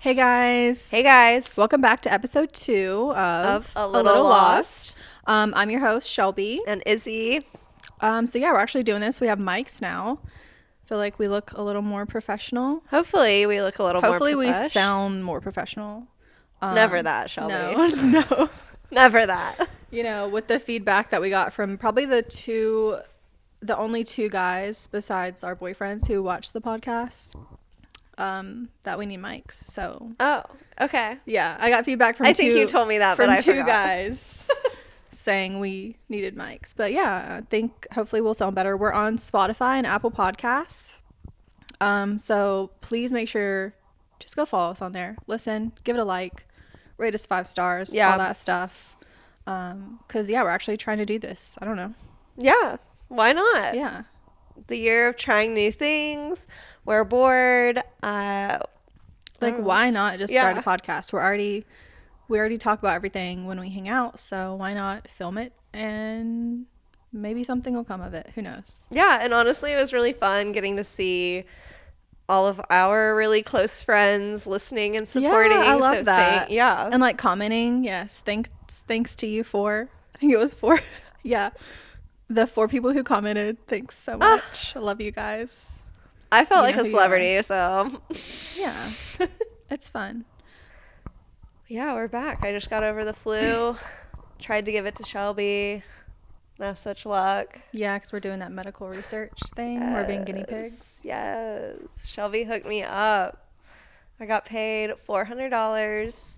Hey guys. Hey guys. Welcome back to episode 2 of A Little Lost. I'm your host, Shelby. And Izzy. So yeah, we're actually doing this. We have mics now. I feel like we look a little more professional. Hopefully we look a little more Hopefully we sound more professional. Never that, Shelby. No. Never that. You know, with the feedback that we got from probably the only two guys besides our boyfriends who watch the podcast, that we need mics. So Oh, okay. yeah, I got feedback from I think you told me that, but I two forgot. guys saying we needed mics. But yeah, I think hopefully we'll sound better. We're on Spotify and Apple Podcasts. So please make sure, just go follow us on there. Listen, give it a like, rate us 5 stars, all that stuff. Because yeah, we're actually trying to do this. I don't know. Yeah, why not? Yeah. The year of trying new things. We're bored. Why not just start a podcast? We already talk about everything when we hang out, so why not film it and maybe something will come of it. Who knows? Yeah, and honestly, it was really fun getting to see all of our really close friends listening and supporting. Yeah, I love that. Yeah. And like commenting. Yes. Thanks to you 4. I think it was 4. Yeah. The 4 people who commented. Thanks so much. I love you guys. I felt like a celebrity, so. Yeah. It's fun. Yeah, we're back. I just got over the flu. Tried to give it to Shelby. No such luck. Yeah, because we're doing that medical research thing. We're being guinea pigs. Yes. Shelby hooked me up. I got paid $400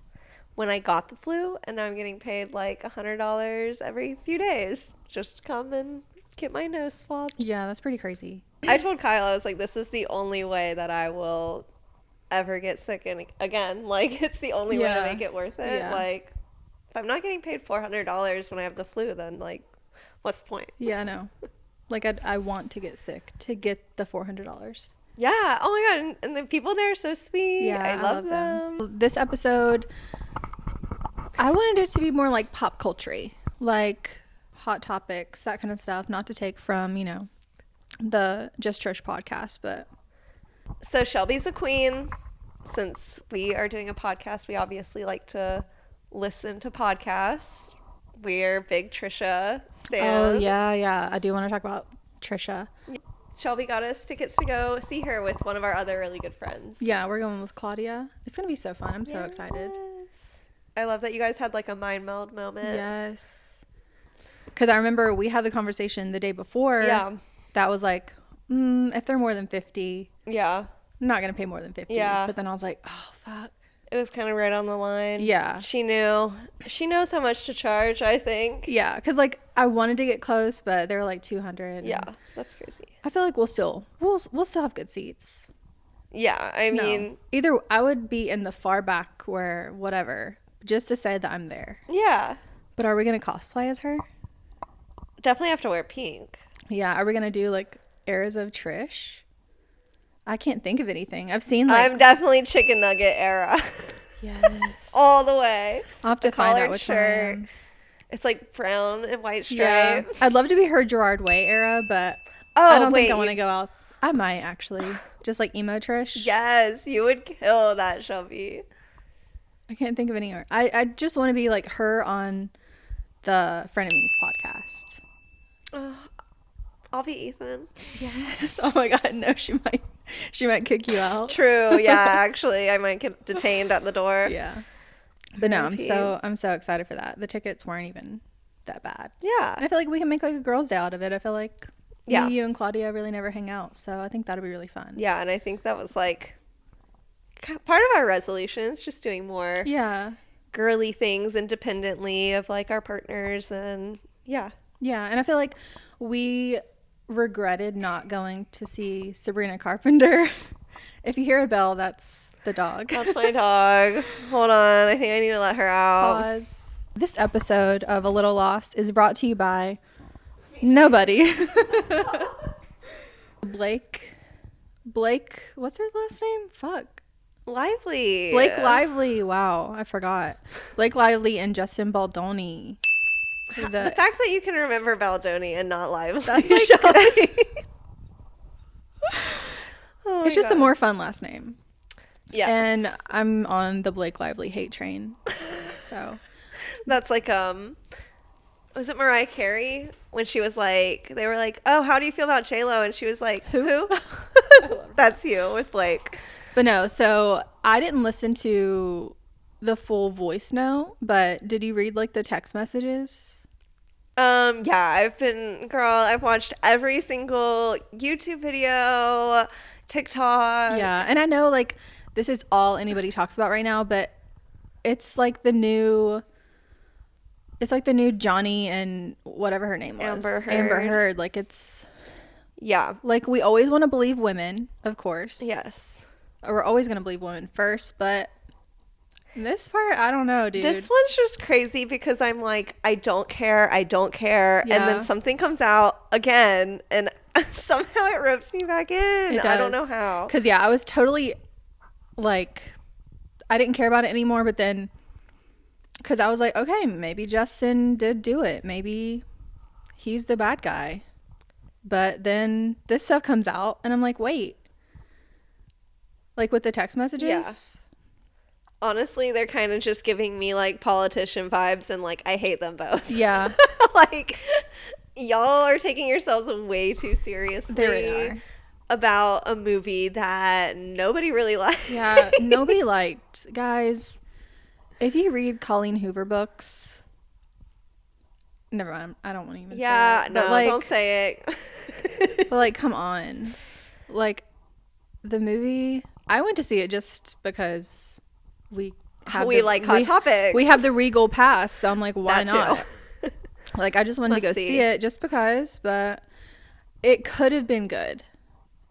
when I got the flu, and now I'm getting paid like $100 every few days. Just come and get my nose swabbed. Yeah, that's pretty crazy. I told Kyle, I was like, this is the only way that I will ever get sick again. Like, it's the only way to make it worth it. Yeah. Like, if I'm not getting paid $400 when I have the flu, then like, what's the point? Yeah, I know. Like, I want to get sick to get the $400. Yeah. Oh my God. And the people there are so sweet. Yeah, I love them. This episode, I wanted it to be more like pop culture, like hot topics, that kind of stuff. Not to take from, the Just Trish podcast, but. So Shelby's a queen. Since we are doing a podcast, we obviously like to listen to podcasts. We're big Trisha stans. Oh, yeah. I do want to talk about Trisha. Shelby got us tickets to go see her with one of our other really good friends. Yeah, we're going with Claudia. It's going to be so fun. I'm so excited. I love that you guys had like a mind meld moment. Yes. Because I remember we had the conversation the day before. Yeah. That was like, if they're more than 50. Yeah. I'm not going to pay more than 50. Yeah. But then I was like, oh, fuck. It was kind of right on the line. Yeah. She knows how much to charge, I think. Yeah. Because, like, I wanted to get close, but they were like 200. Yeah. That's crazy. I feel like we'll still have good seats. Yeah. I mean. Either I would be in the far back where whatever, just to say that I'm there. Yeah. But are we going to cosplay as her? Definitely have to wear pink. Yeah. Are we going to do, like, eras of Trish? I can't think of anything. I've seen like I'm definitely chicken nugget era. Yes. All the way. I'll have to find out which shirt. One. It's like brown and white stripe. Yeah. I'd love to be her Gerard Way era, but I don't think I want to go out. I might actually. Just like emo Trish. Yes, you would kill that, Shelby. I can't think of any. I just want to be like her on the Frenemies podcast. I'll be Ethan. Yes. Oh my God. No, she might kick you out. True. Yeah. Actually, I might get detained at the door. Yeah. But no, I'm so excited for that. The tickets weren't even that bad. Yeah. And I feel like we can make like a girls' day out of it. I feel like me, you and Claudia really never hang out, so I think that'll be really fun. Yeah, and I think that was like part of our resolutions, just doing more girly things independently of like our partners, and yeah, and I feel like we regretted not going to see Sabrina Carpenter. If you hear a bell, that's the dog. That's my dog. Hold on, I think I need to let her out. Pause. This episode of A Little Lost is brought to you by nobody. Blake, what's her last name? Fuck. Lively. Blake Lively. Wow, I forgot. Blake Lively and Justin Baldoni. The fact that you can remember Baldoni and not Lively. That's like it's just a more fun last name. Yes. And I'm on the Blake Lively hate train. So That's like, was it Mariah Carey when she was like, they were like, oh, how do you feel about J-Lo? And she was like, who? That's you with Blake. but no, so I didn't listen to the full voice note, but did you read like the text messages? Yeah, I've watched every single YouTube video, TikTok. Yeah, and I know like this is all anybody talks about right now, but it's like the new Johnny and whatever her name was. Amber Heard. Like it's Yeah. like we always want to believe women, of course. Yes. We're always going to believe women first, but this part, I don't know, dude. This one's just crazy because I'm like, I don't care. Yeah. And then something comes out again and somehow it ropes me back in. I don't know how. Because, yeah, I was totally like, I didn't care about it anymore, but then, because I was like, okay, maybe Justin did do it. Maybe he's the bad guy. But then this stuff comes out and I'm like, wait. Like with the text messages? Yeah. Honestly, they're kind of just giving me like politician vibes and like I hate them both. Yeah. Like y'all are taking yourselves way too seriously They really are. about a movie that nobody really liked. Yeah, nobody liked. Guys, if you read Colleen Hoover books, never mind, I don't want to even say it. No, like, don't say it. but like, come on. Like, the movie, I went to see it just because we like Hot Topics. We have the Regal pass, so I'm like, why That not? Like, I just wanted to go see it just because, but it could have been good.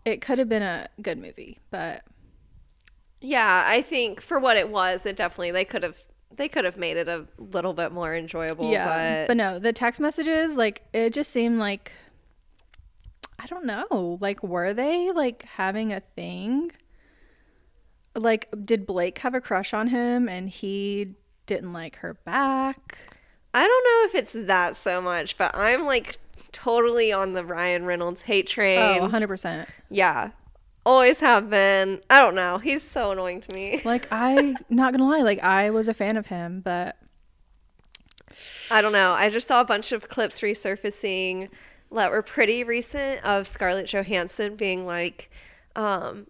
It could have been a good movie, but yeah, I think for what it was, it definitely they could have made it a little bit more enjoyable. yeah. But no, the text messages, like, it just seemed like, I don't know, like, were they like having a thing? Like, did Blake have a crush on him and he didn't like her back? I don't know if it's that so much, but I'm like totally on the Ryan Reynolds hate train. Oh, 100%. Yeah. Always have been. I don't know. He's so annoying to me. Like, I, not gonna lie, like, I was a fan of him, but I don't know. I just saw a bunch of clips resurfacing that were pretty recent of Scarlett Johansson being like,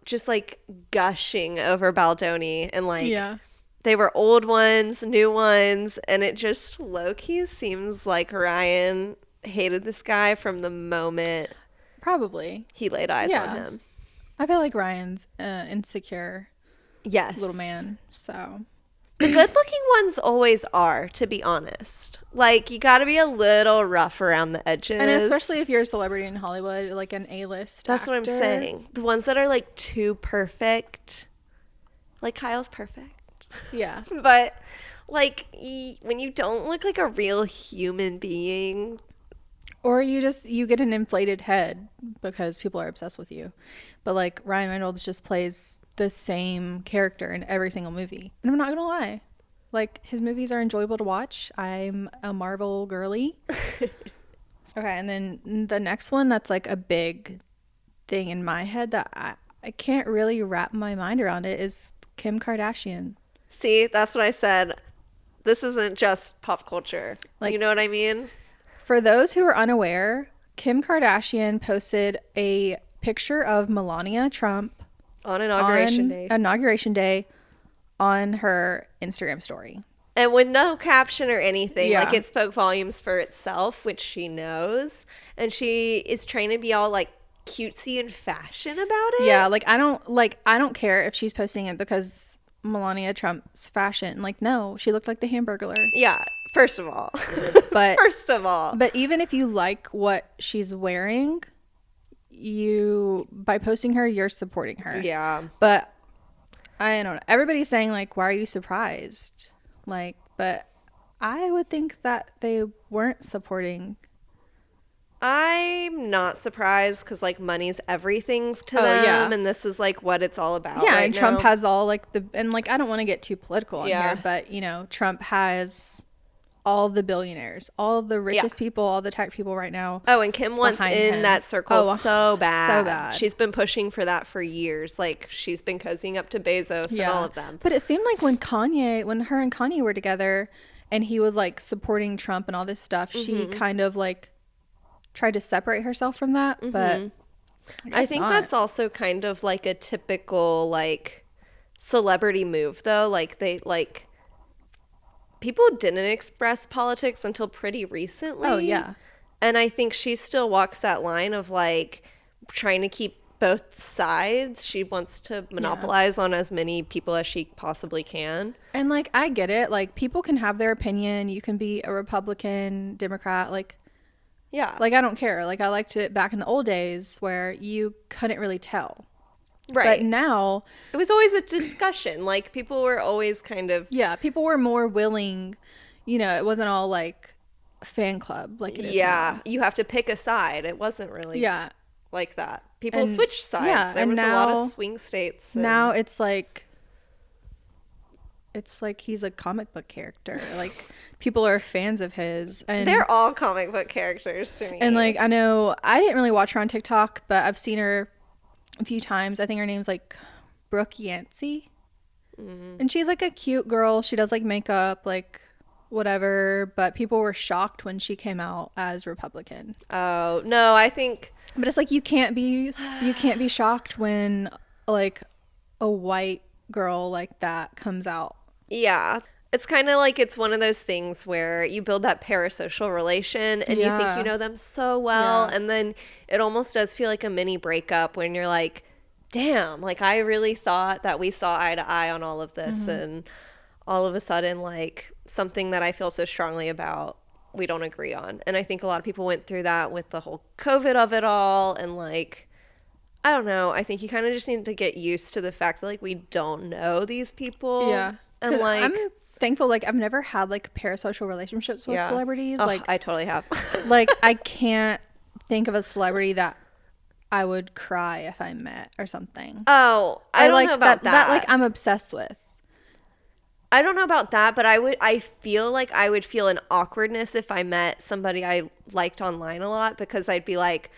just like gushing over Baldoni and like, yeah. they were old ones, new ones, and it just low-key seems like Ryan hated this guy from the moment Probably. he laid eyes Yeah. on him. I feel like Ryan's insecure Yes. little man, so. The good-looking ones always are, to be honest. Like, you gotta be a little rough around the edges. And especially if you're a celebrity in Hollywood, like an A-list That's what I'm actor. saying. The ones that are, like, too perfect. Like, Kyle's perfect. Yeah. But, like, when you don't look like a real human being. Or you get an inflated head because people are obsessed with you. But like Ryan Reynolds just plays the same character in every single movie. And I'm not going to lie. Like, his movies are enjoyable to watch. I'm a Marvel girly. Okay, and then the next one that's like a big thing in my head that I can't really wrap my mind around it is Kim Kardashian. See, that's what I said. This isn't just pop culture. Like, you know what I mean? For those who are unaware, Kim Kardashian posted a picture of Melania Trump On Inauguration Day on her Instagram story. And with no caption or anything. Yeah. Like, it spoke volumes for itself, which she knows. And she is trying to be all, like, cutesy and fashion about it. Yeah, like I don't care if she's posting it because Melania Trump's fashion. Like, no, she looked like the Hamburglar. Yeah, first of all. But First of all. But even if you like what she's wearing, by posting her, you're supporting her. Yeah. But I don't know. Everybody's saying like, why are you surprised? Like, but I would think that they weren't supporting. I'm not surprised because, like, money's everything to them. Yeah. And this is, like, what it's all about. Yeah, right and Trump now. has all like and like I don't want to get too political on Yeah. here, but you know, Trump has all the billionaires, all the richest people, all the tech people right now. Oh, and Kim wants in that circle so bad. So bad. She's been pushing for that for years. Like, she's been cozying up to Bezos and all of them. But it seemed like when her and Kanye were together and he was like supporting Trump and all this stuff, she kind of like tried to separate herself from that. But I think that's also kind of like a typical like celebrity move, though. Like, people didn't express politics until pretty recently. Oh, yeah. And I think she still walks that line of like trying to keep both sides. She wants to monopolize on as many people as she possibly can. And like, I get it. Like, people can have their opinion. You can be a Republican, Democrat. Like, yeah. Like, I don't care. Like, I liked it back in the old days where you couldn't really tell. Right. But now it was always a discussion. Like, people were always kind of... Yeah, people were more willing. You know, it wasn't all like a fan club like it is now. You have to pick a side. It wasn't really like that. People switched sides. Yeah, there was a lot of swing states. Now it's like he's a comic book character. Like, people are fans of his. And they're all comic book characters to me. And like, I know I didn't really watch her on TikTok, but I've seen her a few times. I think her name's like Brooke Yancey. And she's like a cute girl. She does like makeup, like whatever, but people were shocked when she came out as Republican. Oh, no, I think... But it's like you can't be shocked when like a white girl like that comes out. Yeah. It's kind of like it's one of those things where you build that parasocial relation and you think you know them so well. And then it almost does feel like a mini breakup when you're like, damn, like I really thought that we saw eye to eye on all of this. And all of a sudden, like, something that I feel so strongly about, we don't agree on. And I think a lot of people went through that with the whole COVID of it all. And like, I don't know. I think you kind of just need to get used to the fact that like we don't know these people. Yeah. And like, I'm thankful. Like, I've never had like parasocial relationships with celebrities. Oh, like, I totally have. Like, I can't think of a celebrity that I would cry if I met or something. Oh, I don't like know about that. That like I'm obsessed with. I don't know about that, but I feel like I would feel an awkwardness if I met somebody I liked online a lot, because I'd be like,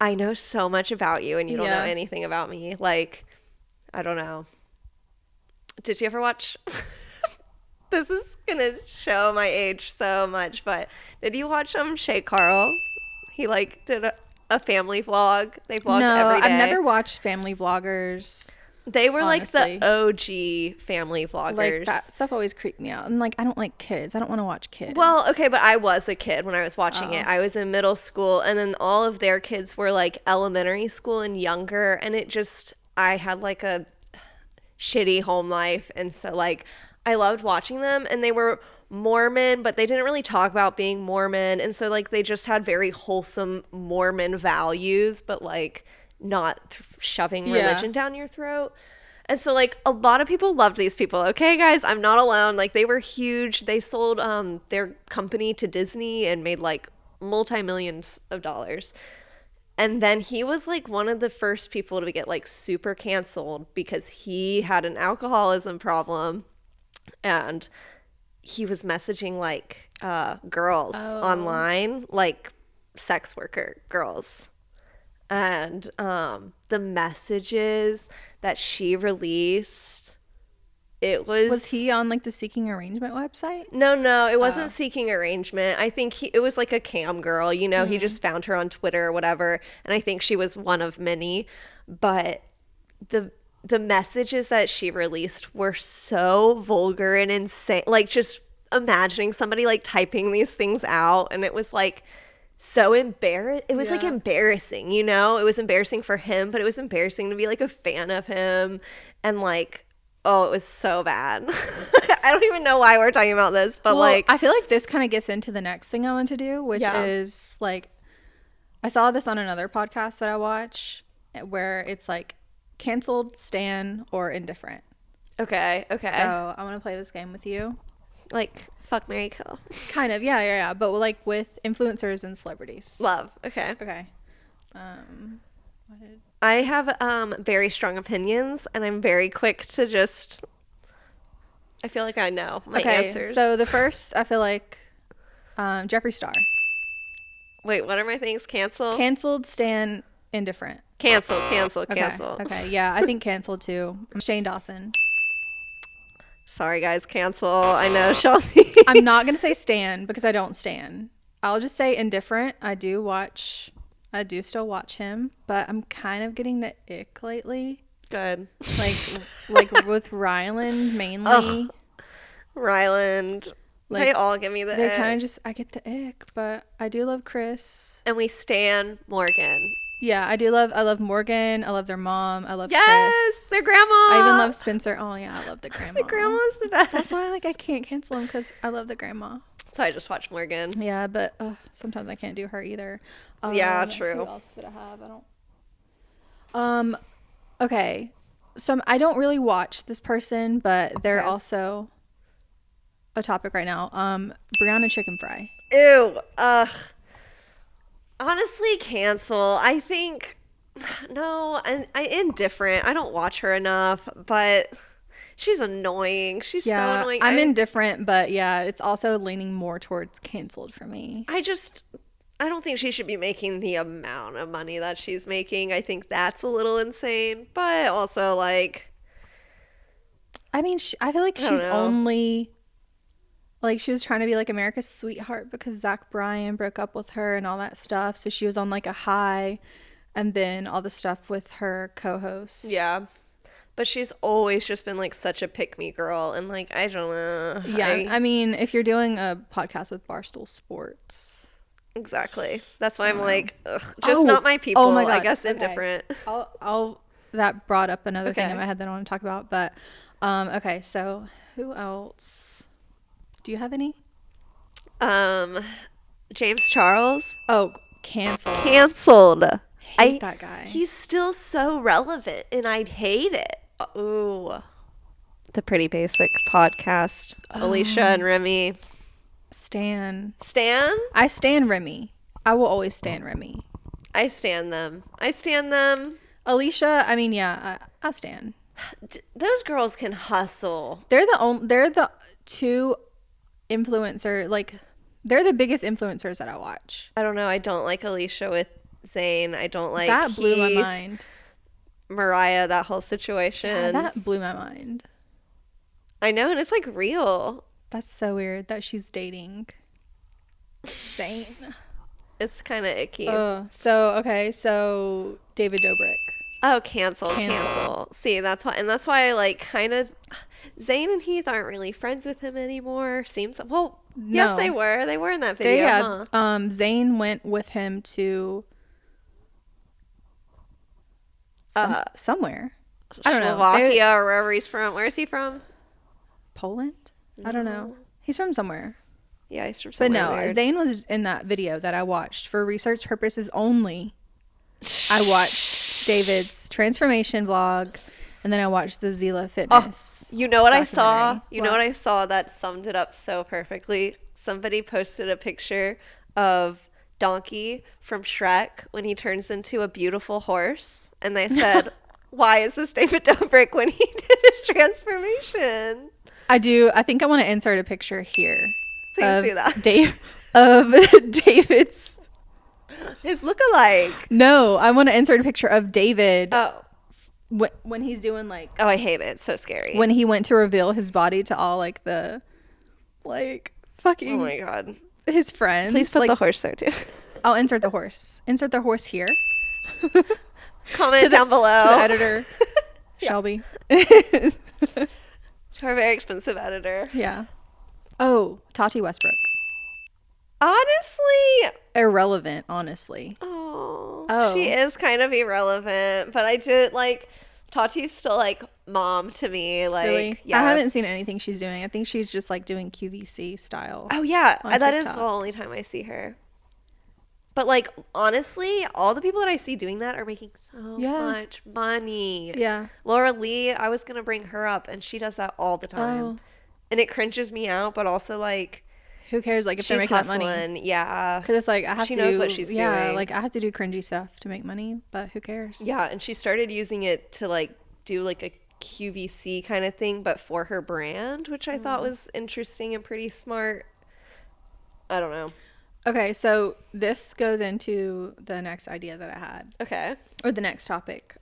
I know so much about you and you don't know anything about me. Like, I don't know. Did you ever watch... This is going to show my age so much, but did you watch Shay Carl? He like did a family vlog. They vlogged every day. I've never watched family vloggers. They were honestly. like the OG family vloggers. Like, that stuff always creeped me out. And like, I don't like kids. I don't want to watch kids. Well, okay, but I was a kid when I was watching it. I was in middle school, and then all of their kids were like elementary school and younger, and it just, I had like a shitty home life, and so like I loved watching them. And they were Mormon, but they didn't really talk about being Mormon, and so like they just had very wholesome Mormon values, but like not shoving religion down your throat. And so like a lot of people loved these people. Okay, guys, I'm not alone. Like, they were huge. They sold their company to Disney and made like multi-millions of dollars. And then he was like one of the first people to get like super canceled because he had an alcoholism problem, and he was messaging like girls online, like sex worker girls. And the messages that she released, it was he on like the Seeking Arrangement website? No, it wasn't Seeking Arrangement. I think it was like a cam girl, you know. He just found her on Twitter or whatever, and I think she was one of many. But the messages that she released were so vulgar and insane. Like, just imagining somebody like typing these things out, and it was like so embarrassing. It was like embarrassing, you know. It was embarrassing for him, but it was embarrassing to be like a fan of him. And like, oh, it was so bad. I don't even know why we're talking about this, but like, I feel like this kind of gets into the next thing I want to do, which is like, I saw this on another podcast that I watch where it's like canceled, stan, or indifferent. Okay. So I want to play this game with you. Like, fuck, marry, kill. Kind of, yeah. But like with influencers and celebrities. Love. Okay. I have very strong opinions, and I'm very quick to just... I feel like I know my answers. So the first, I feel like Jeffree Star. Wait, what are my things? Cancelled, Stan, Indifferent. Cancel. Okay, yeah, I think canceled too. Shane Dawson. Sorry, guys, cancel. I know, Shelby. I'm not going to say Stan because I don't stan. I'll just say Indifferent. I do still watch him, but I'm kind of getting the ick lately. Good. Like with Ryland mainly. Ugh. Ryland. Like, they all give me the They ick. kind of just, I get the ick, but I do love Chris. And we stan Morgan. Yeah, I love Morgan. I love their mom. I love Yes, Chris. their grandma. I even love Spencer. Oh yeah, I love the grandma. The grandma's the best. That's why I can't cancel him because I love the grandma. So I just watch Morgan. Yeah, but sometimes I can't do her either. Yeah, true. Who else did I have? I don't. Okay, so I don't really watch this person, but they're also a topic right now. Brianna Chicken Fry. Ew. Ugh. Honestly, cancel. I think no. And Indifferent. I don't watch her enough, but she's annoying. She's so annoying. I'm indifferent, but yeah, it's also leaning more towards canceled for me. I don't think she should be making the amount of money that she's making. I think that's a little insane, but also like, I mean, I feel like I don't she's know. only like she was trying to be like America's sweetheart because Zach Bryan broke up with her and all that stuff. So she was on like a high, and then all the stuff with her co-host. yeah. But she's always just been like such a pick-me girl, and like I don't know. Yeah, I mean, if you're doing a podcast with Barstool Sports, exactly. That's why I'm like, ugh, just not my people. Oh my God. I guess Okay. Indifferent. I'll that brought up another thing Okay. in my head that I want to talk about. But okay, so who else? Do you have any? James Charles. Oh, canceled. Hate that guy. He's still so relevant, and I'd hate it. Ooh. The Pretty Basic podcast. Alicia and Remy. Stan. Stan? I stan Remy. I will always stan Remy. I stan them. Alicia, I mean, yeah, I stan. Those girls can hustle. They're the two influencer, like they're the biggest influencers that I watch. I don't know. I don't like Alicia with Zayn. I don't like That blew my Keith, mind. Mariah, that whole situation. Yeah, that blew my mind. I know, and it's like real. That's so weird that she's dating Zayn. It's kind of icky. So David Dobrik. Oh, cancel. See, that's why I like kind of Zayn and Heath aren't really friends with him anymore. Seems well, yes, No. they were. They were in that video. Huh? Zayn went with him to somewhere. I don't know. Slovakia or wherever he's from. Where is he from? Poland? I don't know. He's from somewhere. Yeah, he's from But somewhere no, weird. Zayn was in that video that I watched for research purposes only. I watched David's transformation vlog, and then I watched the Zila Fitness. You know what I saw? documentary. You know what I saw that summed it up so perfectly? Somebody posted a picture of Donkey from Shrek when he turns into a beautiful horse, and they said, "Why is this David Dobrik when he did his transformation?" I think I want to insert a picture here. Please do that. Of David's. His lookalike. No, I want to insert a picture of David Oh, when he's doing like I hate it. It's so scary. when he went to reveal his body to all like the fucking Oh my god. his friends. Please put like, the horse there too. I'll insert the horse. Insert the horse here. Comment down below. To the editor, Shelby. Our very expensive editor. Yeah. Oh, Tati Westbrook. Honestly, Irrelevant, honestly. oh, she is kind of irrelevant, but I do like Tati's still like mom to me. Like, Really? yeah. I haven't seen anything she's doing. I think she's just like doing QVC style. Oh yeah, on that is the TikTok. only time I see her. But like honestly, all the people that I see doing that are making so Yeah. much money. Yeah. Laura Lee, I was gonna bring her up, and she does that all the time, Oh. and it cringes me out. But also like Who cares? Like if she's they're making that money. hustling. Yeah, Because it's like I have She to knows do, what she's yeah, doing. like I have to do cringy stuff to make money, but who cares? yeah, and she started using it to like do like a QVC kind of thing, but for her brand, which I thought was interesting and pretty smart. I don't know. Okay, so this goes into the next idea that I had, Okay. or the next topic.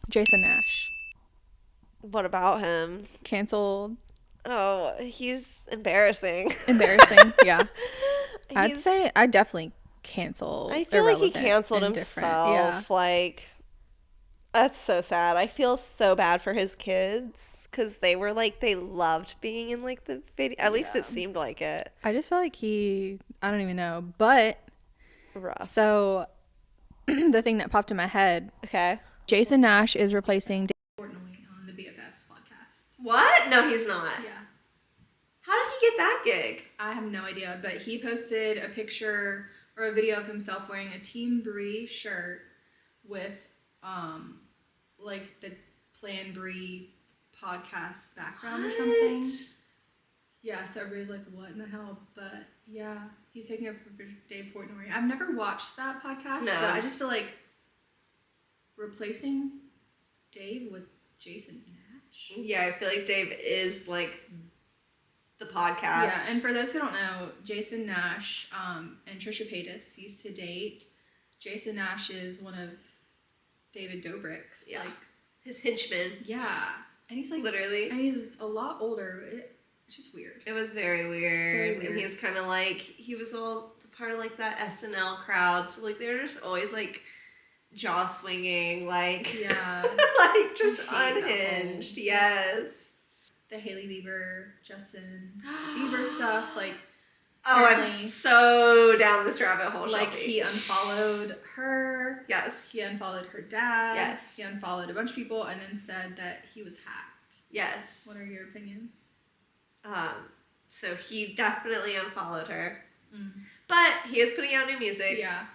Jason Nash, What about him? canceled. Oh, he's embarrassing. Embarrassing. Yeah, I'd He's say I definitely cancel I feel like he irrelevant, canceled indifferent. Yeah, himself. Like, that's so sad. I feel so bad for his kids because they were like, they loved being in like the video. At least it Yeah. seemed like it. I just feel like I don't even know, but Rough. so the thing that popped in my head, Okay. Jason Nash is replacing Dave Portnoy on the BFFs podcast. What? No, he's not. Yeah. How did he get that gig? I have no idea, but he posted a picture or a video of himself wearing a Team Brie shirt with like the Plan Brie podcast background or something. Yeah, so everybody's like, what in the hell? But yeah, he's taking up for Dave Portnoy. I've never watched that podcast, No. but I just feel like replacing Dave with Jason Nash. Yeah, I feel like Dave is like the podcast. Yeah, and for those who don't know, Jason Nash and Trisha Paytas used to date. Jason Nash is one of David Dobrik's. Yeah. Like, His henchman. yeah. And he's like, Literally. and he's a lot older. It's just weird. It was very weird. Very weird. And he's kind of like, he was all part of like that SNL crowd. So like they're just always like jaw swinging, like, Yeah. like just I hate that unhinged. whole- Yes. The Hailey Bieber, Justin Bieber stuff, like, Oh, I'm apparently- so down this rabbit hole. like Shelby. he unfollowed her. Yes. He unfollowed her dad. Yes. He unfollowed a bunch of people and then said that he was hacked. Yes. What are your opinions? So he definitely unfollowed her. Mm. But he is putting out new music. Yeah.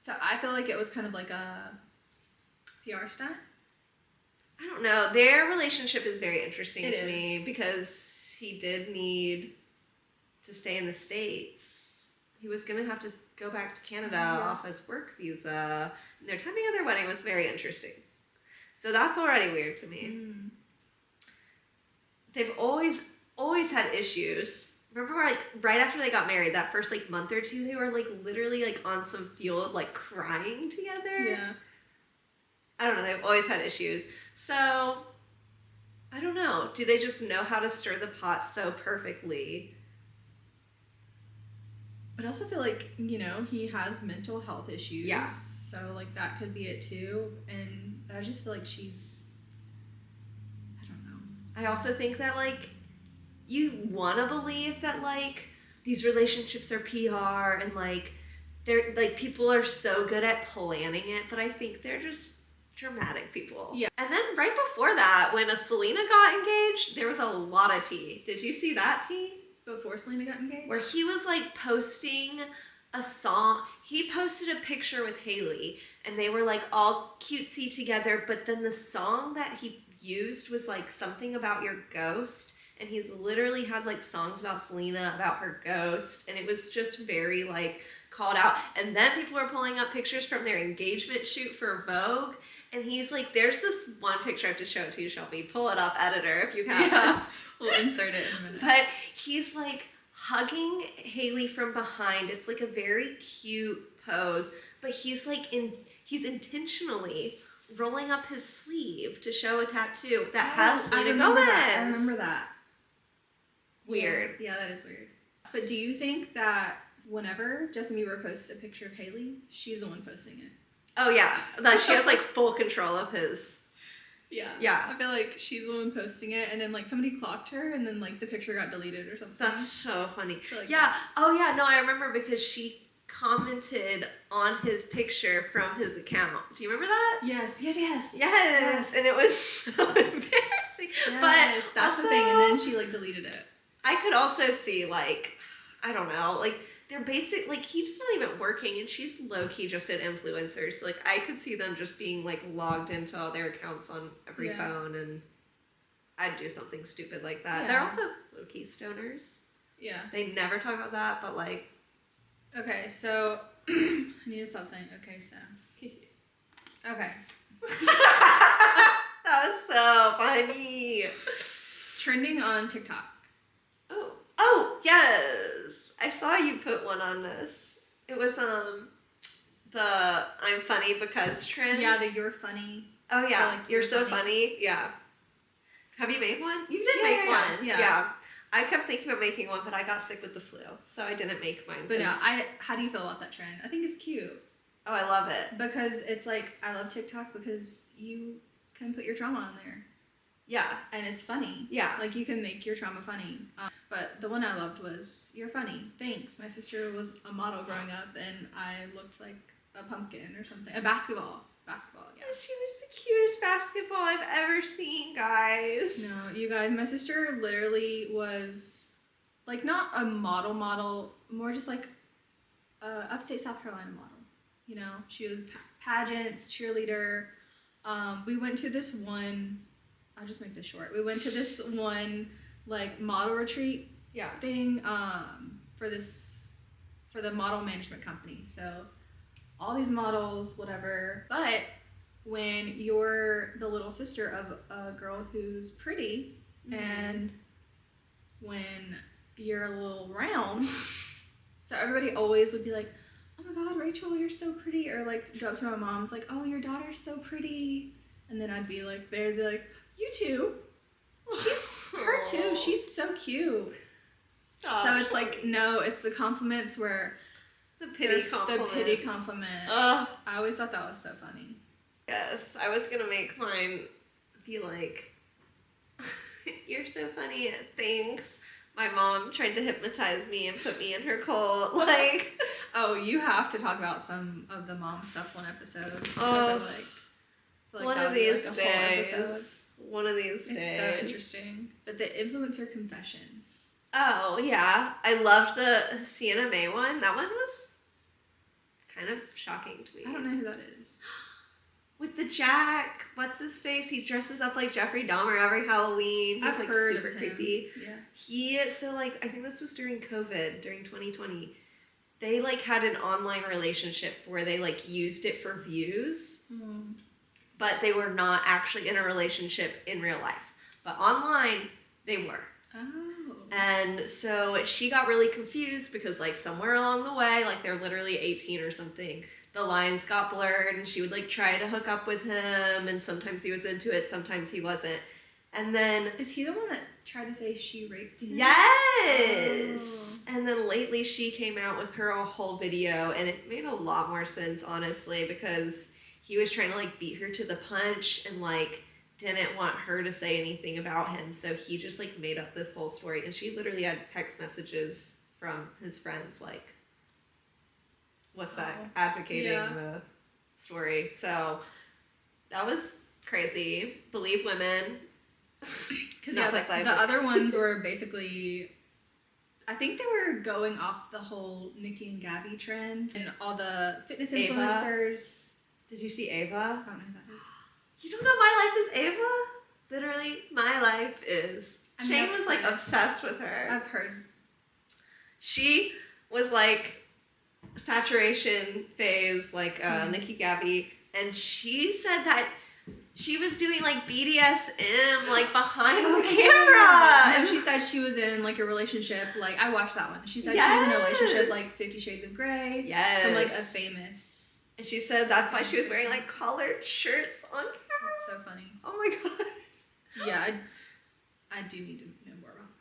So I feel like it was kind of like a PR stunt. I don't know. Their relationship is very interesting It to is. me because he did need to stay in the States. He was going to have to go back to Canada off his work visa. And their timing of their wedding was very interesting. So that's already weird to me. Mm. They've always had issues. Remember, like, right after they got married, that first, like, month or two, they were, like, literally, like, on some field, like, crying together? Yeah. I don't know. They've always had issues. So, I don't know. Do they just know how to stir the pot so perfectly? But I also feel like, you know, he has mental health issues. Yeah. So, like, that could be it too. And I just feel like she's, I don't know. I also think that, like, you want to believe that, like, these relationships are PR and, like, they're, like, people are so good at planning it, but I think they're just dramatic people. Yeah. And then right before that, when Selena got engaged, there was a lot of tea. Did you see that tea? Before Selena got engaged? Where he was, like, posting a song. He posted a picture with Hailey, and they were, like, all cutesy together, but then the song that he used was, like, something about your ghost, and he's literally had, like, songs about Selena, about her ghost, and it was just very, like, called out. And then people were pulling up pictures from their engagement shoot for Vogue, and he's like, there's this one picture, I have to show it to you, Shelby. Pull it up, editor, if you have Yeah. it. We'll insert it in a minute. But he's, like, hugging Hailey from behind. It's, like, a very cute pose, but he's, like, he's intentionally rolling up his sleeve to show a tattoo that has Selena Gomez. I remember that. Weird. Yeah, that is weird. But do you think that whenever Justin Bieber posts a picture of Hailey, she's the one posting it? Oh, yeah. That she has, like, full control of his. Yeah. Yeah. I feel like she's the one posting it, and then, like, somebody clocked her, and then, like, the picture got deleted or something. That's so funny. feel like Yeah. that's- Oh, yeah. No, I remember because she commented on his picture from his account. Do you remember that? Yes. Yes. And it was so embarrassing. Yes, But that's also, the thing, and then she, like, deleted it. I could also see, like, I don't know, like, they're basic, like, he's not even working, and she's low-key just an influencer, so, like, I could see them just being, like, logged into all their accounts on every Yeah. phone, and I'd do something stupid like that. Yeah. They're also low-key stoners. Yeah. They never talk about that, but, like... Okay, so I need to stop saying okay, so. Okay. That was so funny. Trending on TikTok. Oh, Yes. I saw you put one on this. It was the I'm funny because trend. Yeah, the you're funny. Oh yeah, like, you're so funny. Yeah. Have you made one? You did make one. Yeah. I kept thinking about making one, but I got sick with the flu, so I didn't make mine. But no, how do you feel about that trend? I think it's cute. Oh, I love it. Because it's like, I love TikTok because you can put your trauma on there. Yeah. And it's funny. Yeah. Like, you can make your trauma funny. But the one I loved was, you're funny. Thanks. My sister was a model growing up, and I looked like a pumpkin or something. A basketball. Basketball, yeah. She was the cutest basketball I've ever seen, guys. No, you guys, my sister literally was, like, not a model, more just like a upstate South Carolina model. You know, she was pageants, cheerleader. We went to this one, I'll just make this short. We went to this one, like, model retreat thing for the model management company. So all these models, whatever. But when you're the little sister of a girl who's pretty, and when you're a little round, so everybody always would be like, oh my God, Rachel, you're so pretty. Or like go up to my mom's like, oh, your daughter's so pretty. And then I'd be like, they'd be like, you too. Her too. She's so cute. Stop. So it's like, no, it's the compliments where the pity compliment. The pity compliment. I always thought that was so funny. Yes, I was gonna make mine be like, you're so funny, thanks. My mom tried to hypnotize me and put me in her cult. Like, oh, you have to talk about some of the mom stuff one episode. One of these days. One of these days. It's so interesting. But the influencer confessions. Oh, yeah. I loved the Sienna May one. That one was kind of shocking to me. I don't know who that is. With the Jack, what's his face? He dresses up like Jeffrey Dahmer every Halloween. He's I've like heard super of him. creepy. Yeah. I think this was during COVID, during 2020. They like had an online relationship where they like used it for views, but they were not actually in a relationship in real life. But online, they were. Oh. And so she got really confused because like somewhere along the way, like they're literally 18 or something, the lines got blurred and she would like try to hook up with him and sometimes he was into it, sometimes he wasn't. And then... Is he the one that tried to say she raped him? Yes! Oh. And then lately she came out with her whole video and it made a lot more sense, honestly, because he was trying to like beat her to the punch and like didn't want her to say anything about him. So he just like made up this whole story and she literally had text messages from his friends like, what's that, advocating the story. So that was crazy. Believe women. Because the other ones were basically, I think they were going off the whole Nikki and Gabby trend and all the fitness influencers. Did you see Ava? I don't know who that is. You don't know My Life is Ava? Literally, My Life is. Shane was like obsessed with her. I've heard. She was like saturation phase, like Nikki Gabby, and she said that she was doing like BDSM like behind the camera. And she said she was in like a relationship, like I watched that one. She said she was in a relationship like 50 Shades of Grey. Yes. From like a famous. And she said that's why she was wearing like collared shirts on camera. That's so funny. Oh my god. Yeah, I do need to know more about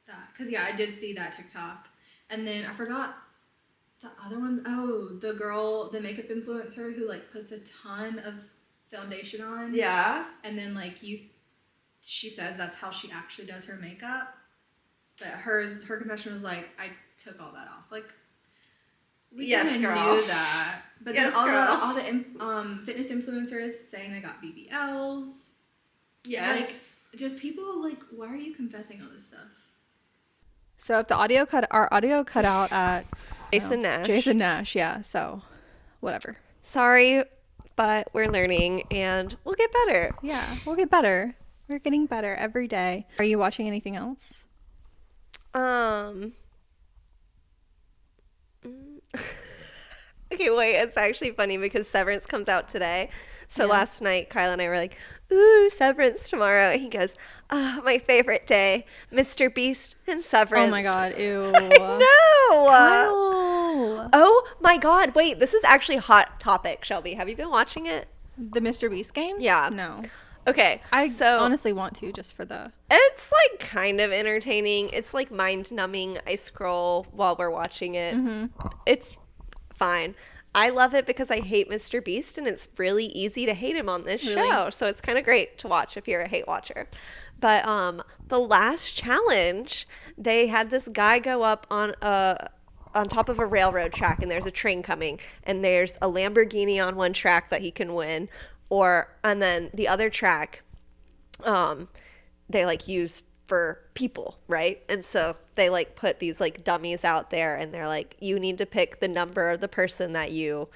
that. Because yeah, I did see that TikTok. And then I forgot the other one. Oh, the girl, the makeup influencer who like puts a ton of foundation on. Yeah. And then like she says that's how she actually does her makeup. But her confession was like, I took all that off. Like, we yes, kind of girl. knew that. But yes, then all the fitness influencers saying they got BBLs. Yes. Like, just people like, why are you confessing all this stuff? So if our audio cut out at Jason Nash, yeah. So, whatever. Sorry, but we're learning and we'll get better. Yeah, we'll get better. We're getting better every day. Are you watching anything else? Okay, wait, it's actually funny because Severance comes out today. So last night, Kyle and I were like, ooh, Severance tomorrow. And he goes, oh, my favorite day, Mr. Beast and Severance. Oh my God, ew. I know. Kyle. Oh my God. Wait, this is actually a hot topic, Shelby. Have you been watching it? The Mr. Beast games? Yeah. No. Okay. I so honestly want to, just for the... it's like kind of entertaining. It's like mind numbing. I scroll while we're watching it. It's fine. I love it because I hate Mr. Beast, and it's really easy to hate him on this show. So it's kind of great to watch if you're a hate watcher. But the last challenge, they had this guy go up on top of a railroad track, and there's a train coming, and there's a Lamborghini on one track that he can win, and then the other track, they like use for people, right? And so they like put these like dummies out there, and they're like, you need to pick the number of the person that you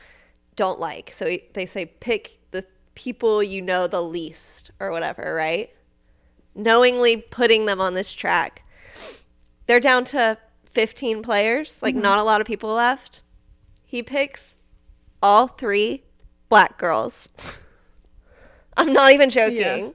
don't like. So they say pick the people you know the least or whatever, right? Knowingly putting them on this track. They're down to 15 players, like not a lot of people left. He picks all 3 black girls. I'm not even joking. Yeah.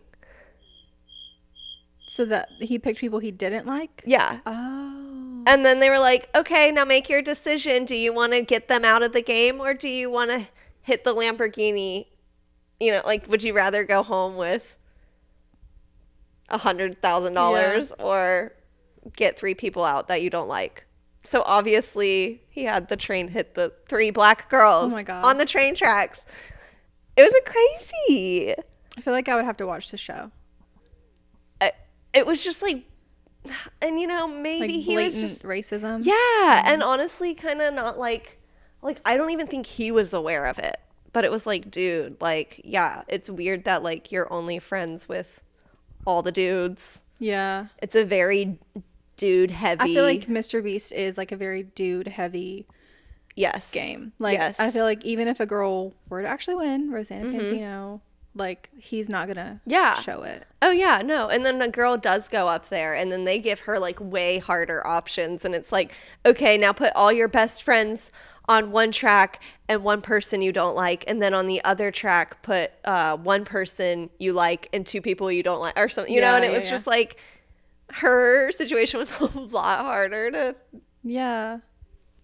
So that he picked people he didn't like? Yeah. Oh. And then they were like, okay, now make your decision. Do you want to get them out of the game, or do you want to hit the Lamborghini? You know, like, would you rather go home with $100,000 or get 3 people out that you don't like? So obviously he had the train hit the 3 black girls Oh my God. on the train tracks. It was crazy. I feel like I would have to watch the show. It was just like, and you know, maybe Like he was blatant just racism. yeah, and honestly, kind of not like I don't even think he was aware of it. But it was like, dude, like, yeah, it's weird that like you're only friends with all the dudes. Yeah. It's a very dude heavy. I feel like Mr. Beast is like a very dude heavy game. Like, yes. I feel like even if a girl were to actually win, Rosanna Pansino, like, he's not gonna show it. Oh yeah, no. And then a girl does go up there, and then they give her like way harder options, and it's like, okay, now put all your best friends on one track and one person you don't like, and then on the other track put one person you like and 2 people you don't like, or something, you know. And it was just like her situation was a lot harder to. Yeah.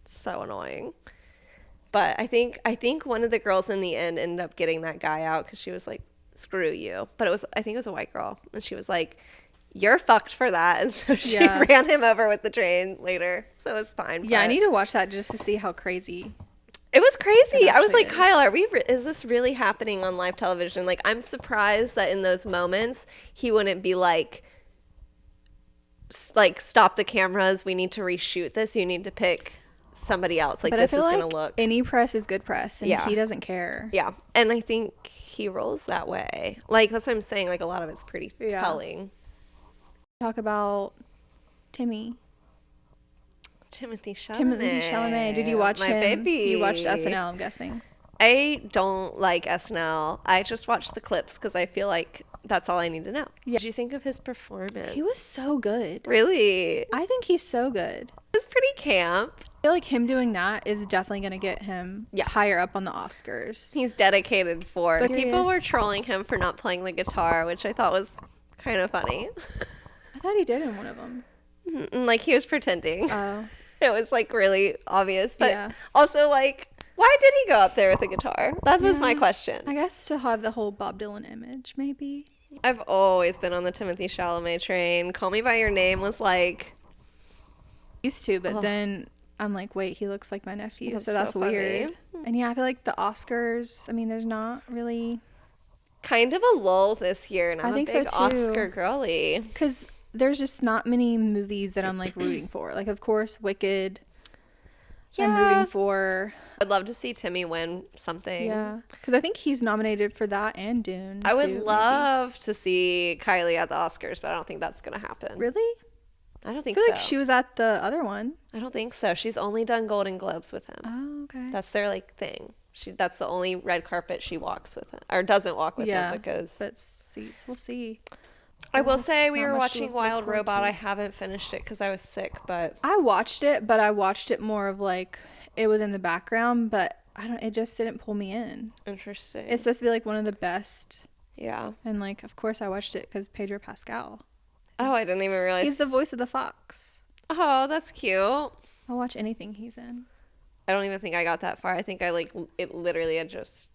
So annoying. But I think one of the girls in the end ended up getting that guy out because she was like, screw you. But I think it was a white girl, and she was like, you're fucked for that. And so she ran him over with the train later. So it was fine. Yeah, I need to watch that just to see how crazy. It was crazy. It I was like, is. Kyle, is this really happening on live television? Like, I'm surprised that in those moments he wouldn't be like, stop the cameras. We need to reshoot this. You need to pick somebody else. Like, But this I is feel going to like look. any press is good press, and he doesn't care. Yeah. And I think he rolls that way. Like, that's what I'm saying. Like, a lot of it's pretty telling. Talk about Timothy Chalamet. Timothy Chalamet. Did you watch My him? baby. You watched SNL, I'm guessing. I don't like SNL. I just watch the clips because I feel like that's all I need to know. Yeah. What did you think of his performance? He was so good. Really? I think he's so good. It's pretty camp. I feel like him doing that is definitely going to get him higher up on the Oscars. He's dedicated for it. But People were curious. trolling him for not playing the guitar, which I thought was kind of funny. I thought he did in one of them. Like, he was pretending. Oh. It was like really obvious. But Yeah. also, like, why did he go up there with a guitar? That was my question. I guess to have the whole Bob Dylan image, maybe. I've always been on the Timothy Chalamet train. Call Me by Your Name was like, Used to, but then I'm like, wait, he looks like my nephew, That's so that's so funny. weird. And yeah, I feel like the Oscars, I mean, there's not really, kind of a lull this year, and I'm I think a so big too. Oscar girly. because there's just not many movies that I'm like rooting for. Like, of course, Wicked. I'm rooting for. I'd love to see Timmy win something. Yeah, because I think he's nominated for that and Dune. I would too, maybe. love to see Kylie at the Oscars, but I don't think that's going to happen. Really? I don't I think feel so. like she was at the other one. I don't think so. She's only done Golden Globes with him. Oh, okay. That's their like thing. That's the only red carpet she walks with him, or doesn't walk with him because. But seats, we'll see. I will Yes, say we not were much to watching look Wild forward Robot. to. I haven't finished it because I was sick, but I watched it, but I watched it more of like it was in the background. But it just didn't pull me in. Interesting. It's supposed to be like one of the best. Yeah. And like, of course I watched it because Pedro Pascal. Oh, I didn't even realize. He's the voice of the fox. Oh, that's cute. I'll watch anything he's in. I don't even think I got that far. I think I like it literally had just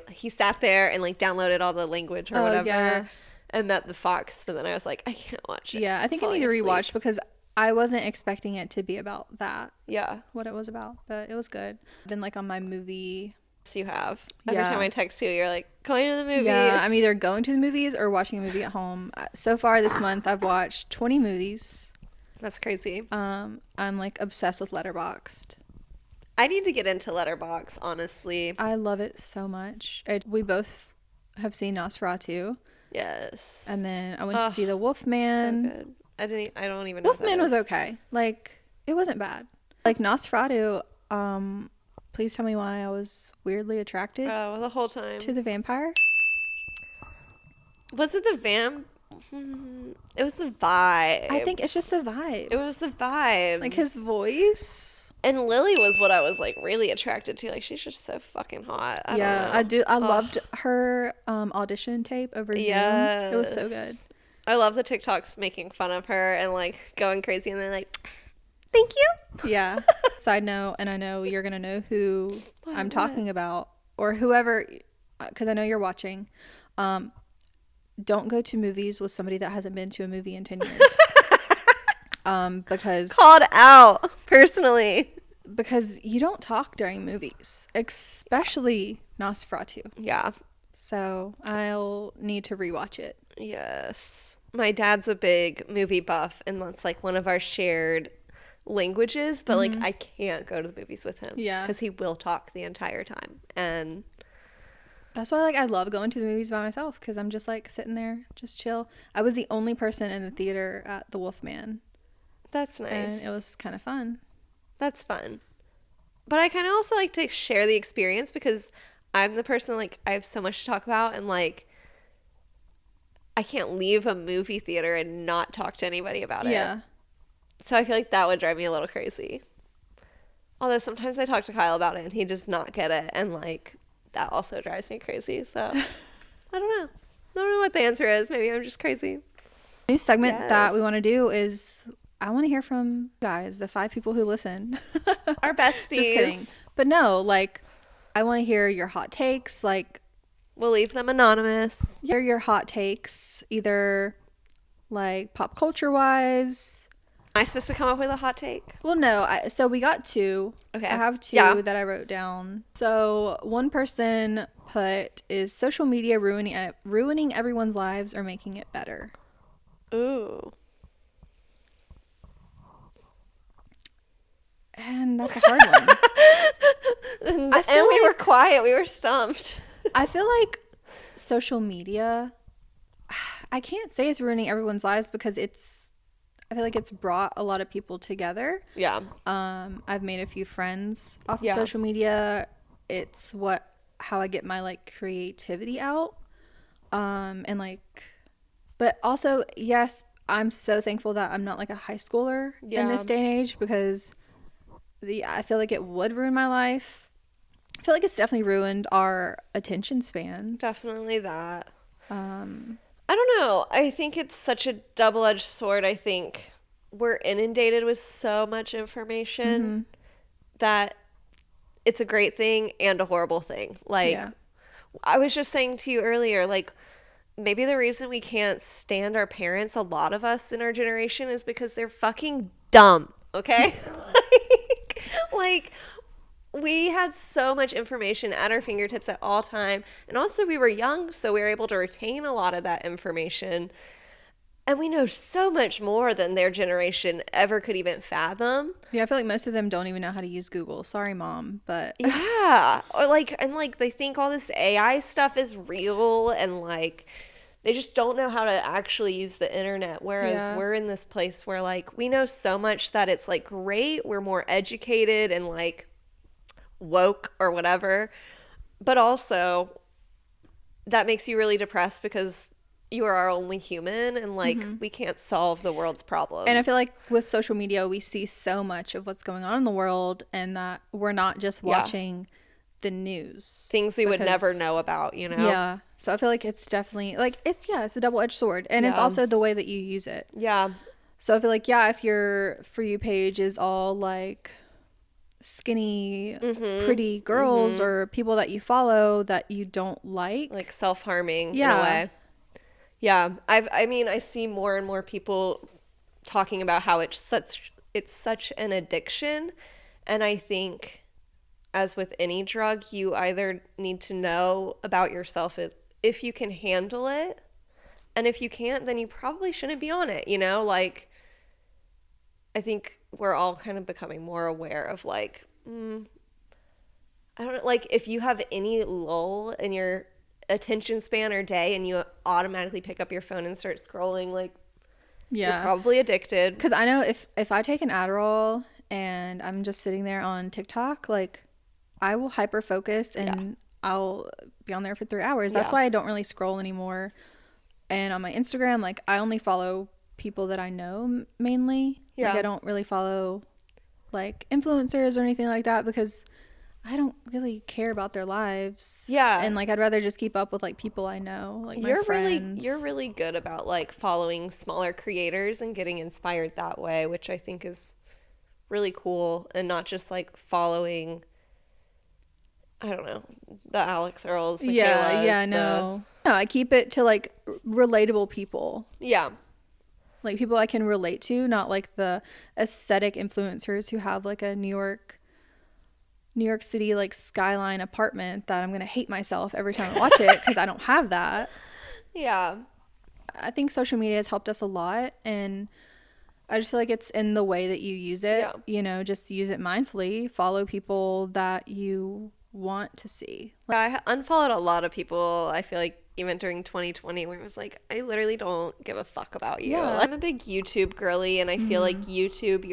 he sat there and like downloaded all the language or whatever yeah. and met the fox, but then I was like, I can't watch it. Yeah, I think I need to rewatch because I wasn't expecting it to be about that. Yeah. What it was about, but it was good. Then like on my movie. You have. Every time I text you, you're like, going to the movies. Yeah, I'm either going to the movies or watching a movie at home. So far this month, I've watched 20 movies. That's crazy. I'm like obsessed with Letterboxd. I need to get into Letterboxd, honestly. I love it so much. We both have seen Nosferatu. Yes. And then I went to see The Wolfman. So good. I don't even know. Wolfman was okay. Like, it wasn't bad. Like Nosferatu, please tell me why I was weirdly attracted the whole time to the vampire. Was it the it was the vibe. I think it's just the vibe. It was the vibe. Like his voice. And Lily was what I was like really attracted to. Like, she's just so fucking hot. I don't know. I loved her audition tape over Zoom. It was so good. I love the TikToks making fun of her and like going crazy and then like, thank you. Yeah. Side note, and I know you're gonna know who I'm talking about, or whoever, because I know you're watching. Don't go to movies with somebody that hasn't been to a movie in 10 years. Because called out personally. Because you don't talk during movies, especially Nosferatu. Yeah. So I'll need to rewatch it. Yes. My dad's a big movie buff, and that's like one of our shared languages, but like I can't go to the movies with him. Yeah. Because he will talk the entire time. And that's why like I love going to the movies by myself, because I'm just like sitting there, just chill. I was the only person in the theater at The Wolfman. That's nice. And it was kind of fun. That's fun. But I kind of also like to share the experience because I'm the person, like, I have so much to talk about, and like I can't leave a movie theater and not talk to anybody about it. Yeah. So I feel like that would drive me a little crazy. Although sometimes I talk to Kyle about it and he does not get it, and like that also drives me crazy. So I don't know. I don't know what the answer is. Maybe I'm just crazy. New segment that we want to do is I want to hear from guys, the 5 people who listen. Our besties. Just kidding. But no, like, I want to hear your hot takes. Like, we'll leave them anonymous. Hear your hot takes, either like pop culture wise. Am I supposed to come up with a hot take? Well, no. So we got 2. Okay. I have 2 that I wrote down. So one person put, is social media ruining everyone's lives or making it better? Ooh. And that's a hard one. And we were quiet. We were stumped. I feel like social media, I can't say it's ruining everyone's lives because I feel like it's brought a lot of people together. Yeah. I've made a few friends off of social media. It's how I get my like creativity out. And like, but also, yes, I'm so thankful that I'm not like a high schooler in this day and age, because I feel like it would ruin my life. I feel like it's definitely ruined our attention spans. Definitely that. I don't know. I think it's such a double-edged sword. I think we're inundated with so much information that it's a great thing and a horrible thing. Like, I was just saying to you earlier, like, maybe the reason we can't stand our parents, a lot of us in our generation, is because they're fucking dumb, okay? like we had so much information at our fingertips at all time, and also we were young, so we were able to retain a lot of that information, and we know so much more than their generation ever could even fathom. Yeah, I feel like most of them don't even know how to use Google. Sorry, Mom, but yeah, or like, and like they think all this AI stuff is real, and like they just don't know how to actually use the internet, whereas we're in this place where like we know so much that it's like great, we're more educated and like woke or whatever, but also that makes you really depressed because you are our only human, and like we can't solve the world's problems. And I feel like with social media we see so much of what's going on in the world, and that we're not just watching the news. Things we would never know about, you know? Yeah. So I feel like it's definitely like it's a double-edged sword, and it's also the way that you use it. Yeah. So I feel like if your For You page is all like skinny pretty girls or people that you follow that you don't like self-harming in a way. Yeah. I see more and more people talking about how it's such an addiction, and I think as with any drug, you either need to know about yourself if you can handle it, and if you can't, then you probably shouldn't be on it, you know? Like, I think we're all kind of becoming more aware of like, I don't know, like if you have any lull in your attention span or day and you automatically pick up your phone and start scrolling, like, you're probably addicted. Because I know if I take an Adderall and I'm just sitting there on TikTok, like, I will hyper focus and I'll be on there for 3 hours. That's why I don't really scroll anymore. And on my Instagram, like, I only follow people that I know mainly. Like, I don't really follow like influencers or anything like that because I don't really care about their lives. Yeah. And like, I'd rather just keep up with like people I know, like my friends. You're really good about like following smaller creators and getting inspired that way, which I think is really cool, and not just like following, I don't know, the Alex Earls, Michaelas. No, I keep it to like relatable people. Yeah. Like people I can relate to, not like the aesthetic influencers who have like a New York City like skyline apartment that I'm going to hate myself every time I watch it because I don't have that. Yeah. I think social media has helped us a lot, and I just feel like it's in the way that you use it. Yeah. You know, just use it mindfully. Follow people that you want to see. I unfollowed a lot of people, I feel like, even during 2020, where it was like, I literally don't give a fuck about you. Yeah. I'm a big YouTube girly, and I feel like YouTube,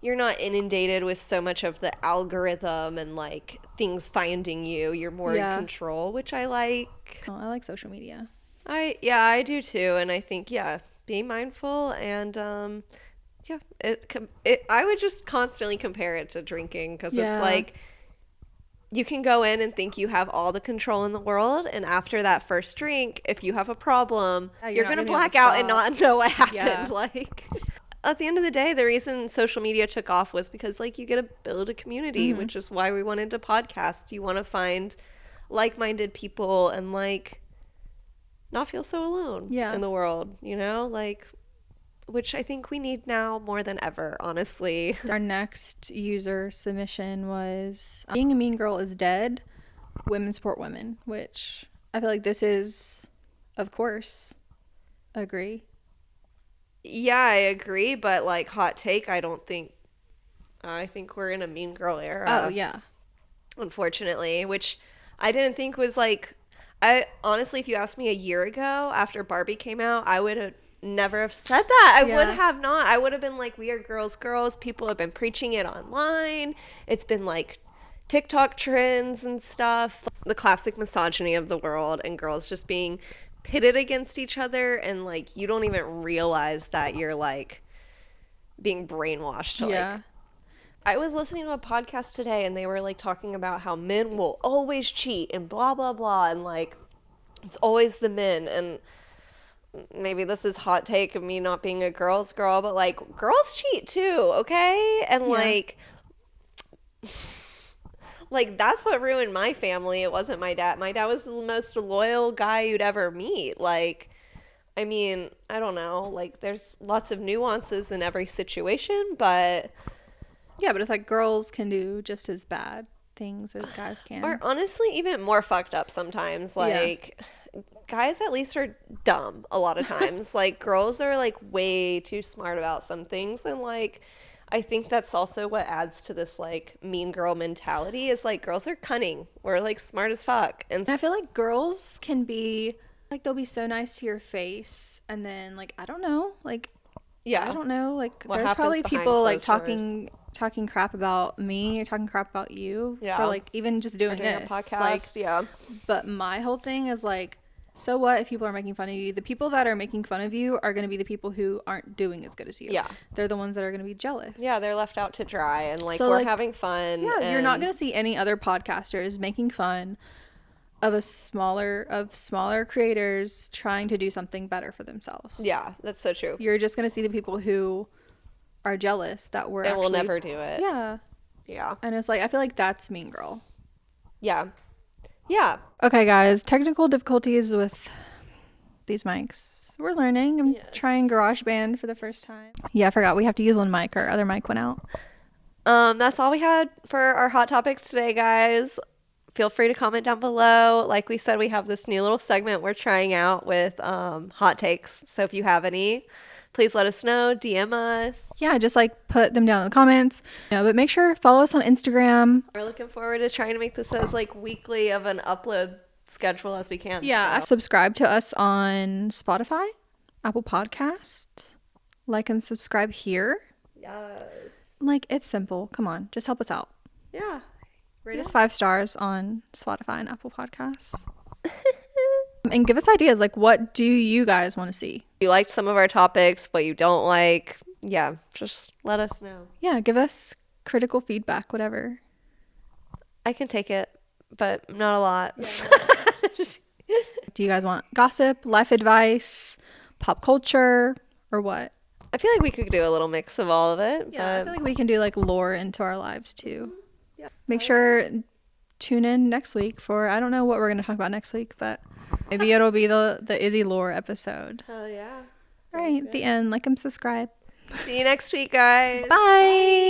you're not inundated with so much of the algorithm and like things finding you. You're more in control, which I like. Oh, I like social media. I do too, and I think be mindful, and I would just constantly compare it to drinking, because it's like you can go in and think you have all the control in the world, and after that first drink, if you have a problem, you're gonna black out and not know what happened. Like, at the end of the day, the reason social media took off was because like you get to build a community, which is why we wanted to podcast. You want to find like-minded people and like not feel so alone in the world, you know, like, which I think we need now more than ever, honestly. Our next user submission was being a mean girl is dead. Women support women, which I feel like this is, of course, agree. Yeah, I agree, but like, hot take, I think we're in a mean girl era. Oh, yeah. Unfortunately, which I didn't think was like, I honestly, if you asked me a year ago after Barbie came out, I would have never have said that. I would have not. I would have been like, we are girls. People have been preaching it online. It's been like TikTok trends and stuff. The classic misogyny of the world, and girls just being pitted against each other, and like you don't even realize that you're like being brainwashed to like. I was listening to a podcast today, and they were like talking about how men will always cheat and blah blah blah, and like it's always the men. And maybe this is hot take of me not being a girl's girl, but like girls cheat too, okay? And like that's what ruined my family. It wasn't my dad. My dad was the most loyal guy you'd ever meet. Like, I mean, I don't know. Like, there's lots of nuances in every situation, but but it's like girls can do just as bad things as guys can. Or honestly, even more fucked up sometimes. Like, guys at least are dumb a lot of times. Like, girls are like way too smart about some things, and like I think that's also what adds to this like mean girl mentality, is like girls are cunning. We're like smart as fuck. And I feel like girls can be like, they'll be so nice to your face, and then like, I don't know, like, I don't know, like what there's probably people like talking crap about me or talking crap about you for like even just doing this a podcast. Like, but my whole thing is like, So what if people are making fun of you? The people that are making fun of you are going to be the people who aren't doing as good as you. Yeah. They're the ones that are going to be jealous. Yeah, they're left out to dry, and like So, we're like, having fun. Yeah, you're not and- going to see any other podcasters making fun of smaller creators trying to do something better for themselves. Yeah, that's so true. You're just going to see the people who are jealous that we're And actually we'll never do it. Yeah. Yeah. And it's like, I feel like that's Mean Girl. Yeah. Yeah. Okay, guys, technical difficulties with these mics. We're learning. I'm trying GarageBand for the first time. Yeah, I forgot we have to use one mic. Our other mic went out. That's all we had for our hot topics today, guys. Feel free to comment down below. Like we said, we have this new little segment we're trying out with hot takes. So if you have any, please let us know. DM us. Yeah, just like put them down in the comments. But make sure follow us on Instagram. We're looking forward to trying to make this as like weekly of an upload schedule as we can. Yeah, so. subscribe to us on Spotify, Apple Podcasts. Like and subscribe here. Yes. Like, it's simple. Come on, just help us out. Yeah. Rate us 5 stars on Spotify and Apple Podcasts. And give us ideas. Like, what do you guys want to see? If you liked some of our topics, what you don't like, yeah, just let us know. Yeah, give us critical feedback, whatever. I can take it, but not a lot. Do you guys want gossip, life advice, pop culture, or what? I feel like we could do a little mix of all of it. Yeah, I but feel like we can do like lore into our lives too. Yeah. Make sure tune in next week for, I don't know what we're going to talk about next week, but maybe it'll be the Izzy lore episode. Hell yeah. All right, the end. Like and subscribe. See you next week, guys. Bye.